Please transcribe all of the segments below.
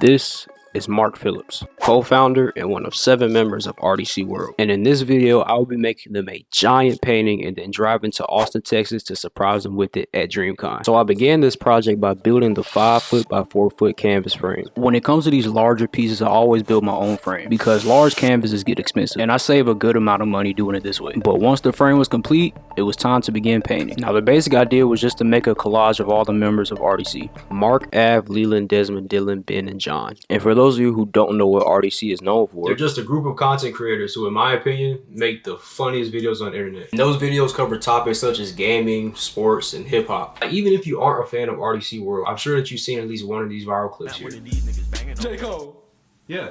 This is Mark Phillips, co-founder and one of 7 members of RDCWORLD. And in this video, I will be making them a giant painting and then driving to Austin, Texas to surprise them with it at DreamCon. So I began this project by building the 5 foot by 4 foot canvas frame. When it comes to these larger pieces, I always build my own frame because large canvases get expensive and I save a good amount of money doing it this way. But once the frame was complete, it was time to begin painting. Now the basic idea was just to make a collage of all the members of RDC: Mark, Av, Leland, Desmond, Dylan, Ben, and John. And for those of you who don't know what RDC is known for, they're just a group of content creators who, in my opinion, make the funniest videos on the internet. And those videos cover topics such as gaming, sports, and hip-hop. Even if you aren't a fan of RDCWORLD, I'm sure that you've seen at least one of these viral clips here. J. Cole. Yeah.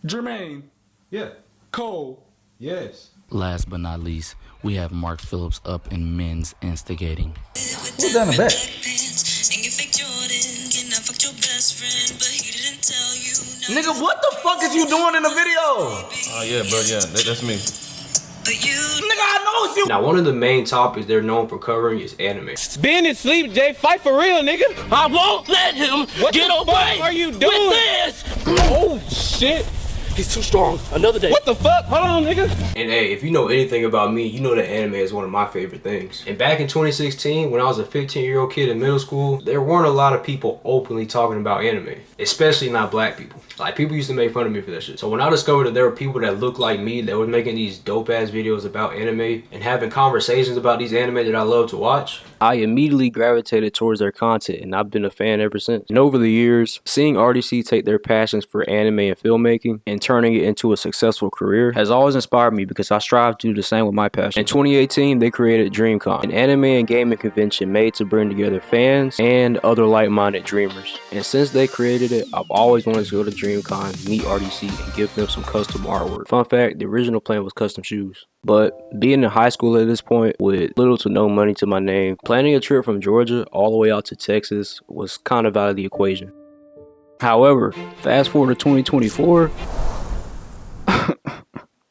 Jermaine. Yeah. Cole. Yes. Last but not least, we have Mark Phillips up in men's instigating. Who's down the back? Nigga, what the fuck is you doing in the video? Oh yeah, bro, yeah, that's me. Nigga, I know it's you. Now, one of the main topics they're known for covering is anime. Ben is asleep, Jay. Fight for real, nigga. I won't let him get away. What are you doing? With this. Oh, shit. He's too strong. Another day. What the fuck? Hold on, nigga. And hey, if you know anything about me, you know that anime is one of my favorite things. And back in 2016, when I was a 15-year-old kid in middle school, there weren't a lot of people openly talking about anime, especially not black people. Like, people used to make fun of me for that shit. So when I discovered that there were people that looked like me that were making these dope-ass videos about anime and having conversations about these anime that I love to watch, I immediately gravitated towards their content, and I've been a fan ever since. And over the years, seeing RDC take their passions for anime and filmmaking and turning it into a successful career has always inspired me because I strive to do the same with my passion. In 2018, they created DreamCon, an anime and gaming convention made to bring together fans and other like-minded dreamers. And since they created it, I've always wanted to go to DreamCon, meet RDC, and give them some custom artwork. Fun fact, the original plan was custom shoes. But being in high school at this point with little to no money to my name, planning a trip from Georgia all the way out to Texas was kind of out of the equation. However, fast forward to 2024,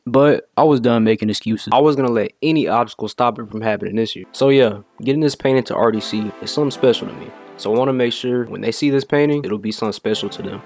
but I was done making excuses. I was gonna let any obstacle stop it from happening this year. So yeah, getting this painting to RDC is something special to me. So I want to make sure when they see this painting, it'll be something special to them.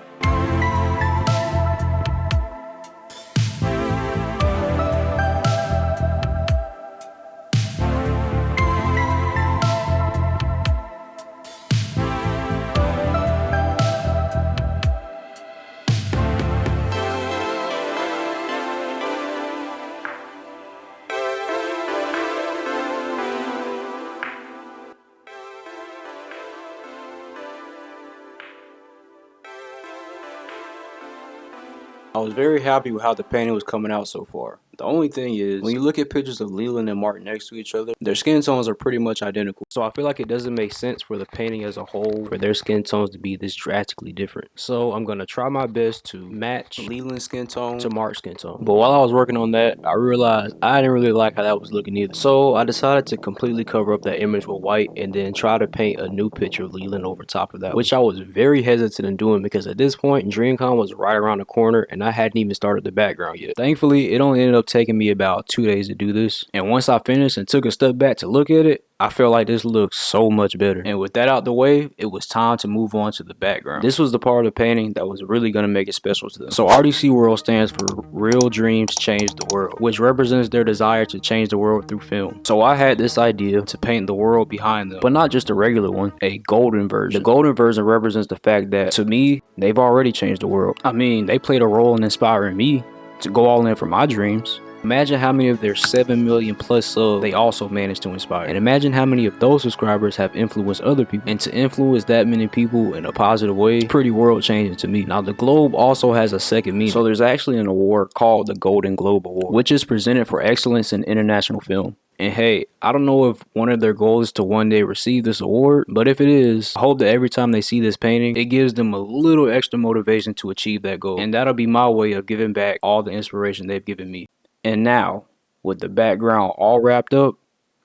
I was very happy with how the painting was coming out so far. The only thing is, when you look at pictures of Leland and Mark next to each other, their skin tones are pretty much identical. So I feel like it doesn't make sense for the painting as a whole for their skin tones to be this drastically different. So I'm gonna try my best to match Leland's skin tone to Mark's skin tone. But while I was working on that, I realized I didn't really like how that was looking either. So I decided to completely cover up that image with white and then try to paint a new picture of Leland over top of that, which I was very hesitant in doing because at this point, DreamCon was right around the corner and I hadn't even started the background yet. Thankfully, it only ended up taking me about 2 days to do this, and once I finished and took a step back to look at it, I felt like this looked so much better. And with that out the way, it was time to move on to the background. This was the part of the painting that was really going to make it special to them. So RDCWORLD stands for Real Dreams Change the World, which represents their desire to change the world through film. So I had this idea to paint the world behind them, but not just a regular one, a golden version. The golden version represents the fact that, to me, they've already changed the world. I mean, they played a role in inspiring me to go all in for my dreams. Imagine how many of their 7 million plus subs they also managed to inspire. And imagine how many of those subscribers have influenced other people. And to influence that many people in a positive way, pretty world changing to me. Now the Globe also has a second meaning. So there's actually an award called the Golden Globe Award, which is presented for excellence in international film. And hey, I don't know if one of their goals is to one day receive this award, but if it is, I hope that every time they see this painting, it gives them a little extra motivation to achieve that goal. And that'll be my way of giving back all the inspiration they've given me. And now, with the background all wrapped up,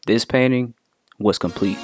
this painting was complete.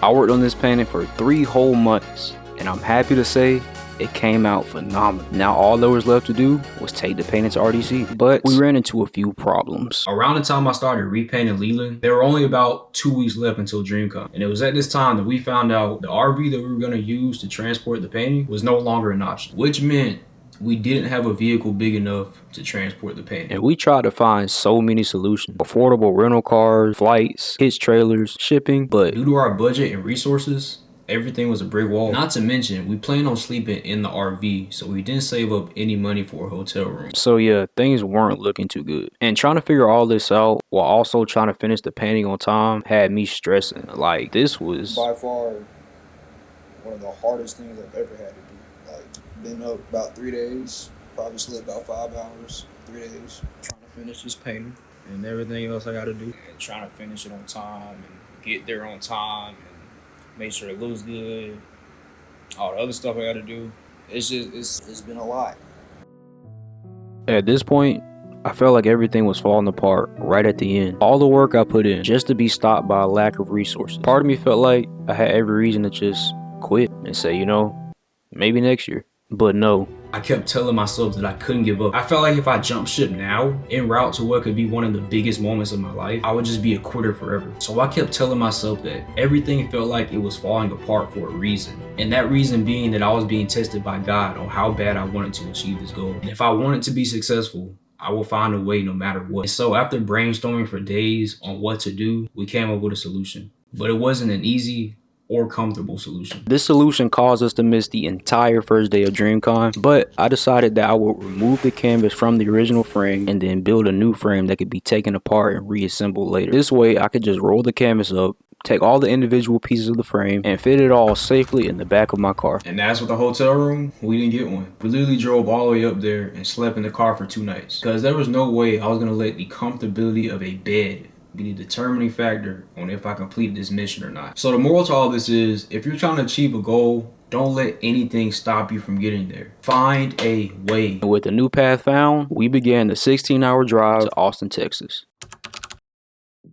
I worked on this painting for 3 whole months, and I'm happy to say it came out phenomenal. Now all there was left to do was take the painting to RDC, but we ran into a few problems. Around the time I started repainting Leland, there were only about 2 weeks left until DreamCon, and it was at this time that we found out the RV that we were going to use to transport the painting was no longer an option, which meant we didn't have a vehicle big enough to transport the painting. And we tried to find so many solutions: affordable rental cars, flights, hitch trailers, shipping, but due to our budget and resources, everything was a brick wall. Not to mention, we planned on sleeping in the RV, so we didn't save up any money for a hotel room. So yeah, things weren't looking too good. And trying to figure all this out while also trying to finish the painting on time had me stressing. Like, this was by far one of the hardest things I've ever had to do. Like, been up about 3 days, probably slept about 5 hours, 3 days, trying to finish this painting and everything else I gotta do. And trying to finish it on time and get there on time. Make sure it looks good, all the other stuff I gotta do. It's been a lot. At this point, I felt like everything was falling apart right at the end. All the work I put in just to be stopped by a lack of resources. Part of me felt like I had every reason to just quit and say, you know, maybe next year. But no. I kept telling myself that I couldn't give up. I felt like if I jumped ship now, en route to what could be one of the biggest moments of my life, I would just be a quitter forever. So I kept telling myself that everything felt like it was falling apart for a reason. And that reason being that I was being tested by God on how bad I wanted to achieve this goal. And if I wanted to be successful, I will find a way no matter what. And so after brainstorming for days on what to do, we came up with a solution. But it wasn't an easy or comfortable solution. This solution caused us to miss the entire first day of DreamCon, but I decided that I would remove the canvas from the original frame and then build a new frame that could be taken apart and reassembled later. This way I could just roll the canvas up, take all the individual pieces of the frame, and fit it all safely in the back of my car. And as with the hotel room, we didn't get one. We literally drove all the way up there and slept in the car for 2 nights, because there was no way I was gonna let the comfortability of a bed be the determining factor on if I complete this mission or not. So the moral to all this is, if you're trying to achieve a goal, don't let anything stop you from getting there. Find a way. And with the new path found, we began the 16-hour drive to Austin, Texas.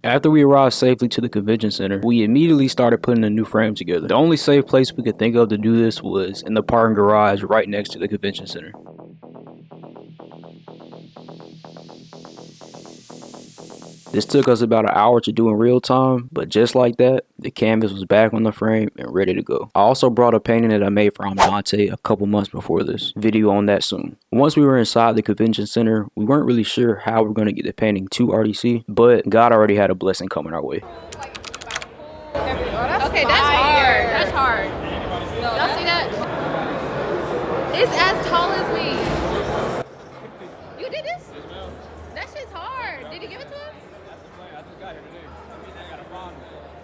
After we arrived safely to the convention center, we immediately started putting a new frame together. The only safe place we could think of to do this was in the parking garage right next to the convention center. This took us about an hour to do in real time, but just like that, the canvas was back on the frame and ready to go. I also brought a painting that I made for Dante a couple months before this. Video on that soon. Once we were inside the convention center, we weren't really sure how we were going to get the painting to RDC, but God already had a blessing coming our way. Okay, that's hard. That's hard. Y'all see that? It's as tall as me. You did this? That shit's hard. Did you give it to him?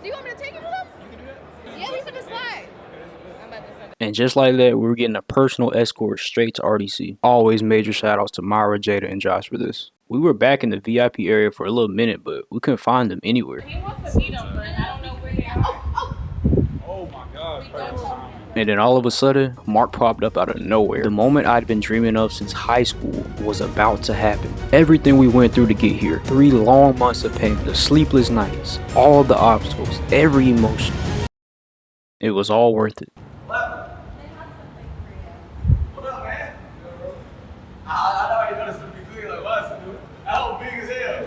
Do you want me to take it with him? You can do that. Yeah, we finna slide. And just like that, we were getting a personal escort straight to RDC. Always major shout outs to Myra, Jada, and Josh for this. We were back in the VIP area for a little minute, but we couldn't find them anywhere. He wants to meet them, but I don't know where they are. Oh my gosh. And then all of a sudden, Mark popped up out of nowhere. The moment I'd been dreaming of since high school was about to happen. Everything we went through to get here, 3 long months of pain, the sleepless nights, all the obstacles, every emotion. It was all worth it. What up, man? I know you're gonna be clear like what, dude. That whole big as hell.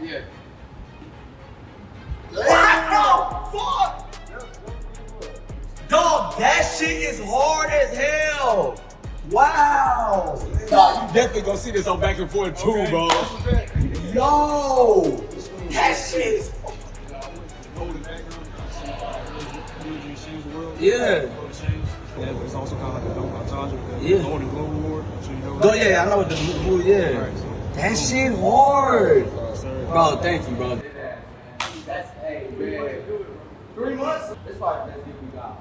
Yeah. What the fuck? Dog, that shit is hard as hell. Wow. Dog, you definitely gonna see this on Back and Forth too, bro. Yo, that shit is. Yeah. Yeah, it's also kind of like a dope montage. Yeah. Golden Globe Award. So you know. Oh yeah, I know what the movie. Yeah. Right, so. That shit hard. Bro, thank you, bro. That's, hey, man. 3 months? It's like, that's what we got.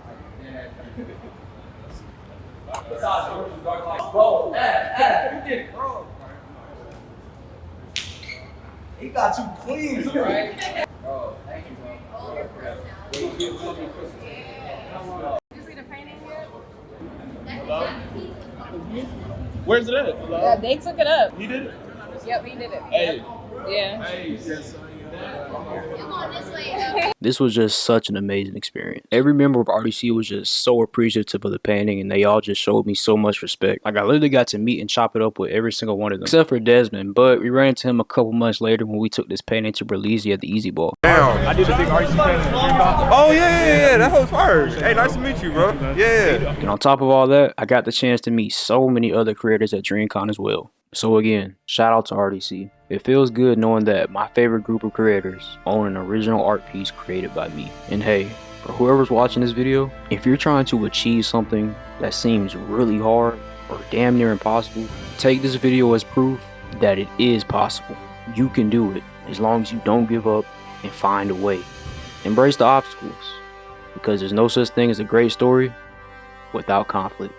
Bro, you did it, bro. He got you clean, too. Right? Bro, thank you, bro. Did you see the painting yet? Where's it at? Yeah, they took it up. He did it? Yep, he did it. Hey. Yeah. Hey. This was just such an amazing experience. Every member of RDC was just so appreciative of the painting, and they all just showed me so much respect. Like, I literally got to meet and chop it up with every single one of them, except for Desmond, but we ran into him a couple months later when we took this painting to Belize at the Easy Ball. Damn. I did the big RDC painting. Oh, yeah. That was first. Hey, nice to meet you, bro. Yeah. And on top of all that, I got the chance to meet so many other creators at DreamCon as well. So again, shout out to RDC. It feels good knowing that my favorite group of creators own an original art piece created by me. And hey, for whoever's watching this video, if you're trying to achieve something that seems really hard or damn near impossible, take this video as proof that it is possible. You can do it as long as you don't give up and find a way. Embrace the obstacles, because there's no such thing as a great story without conflict.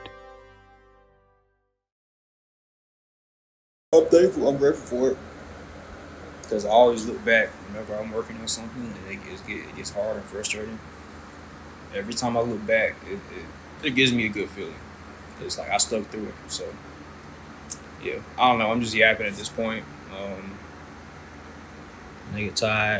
I'm thankful, I'm grateful for it. Because I always look back whenever I'm working on something and it gets hard and frustrating. Every time I look back, it gives me a good feeling. It's like I stuck through it. So, yeah, I don't know. I'm just yapping at this point. Nigga tired.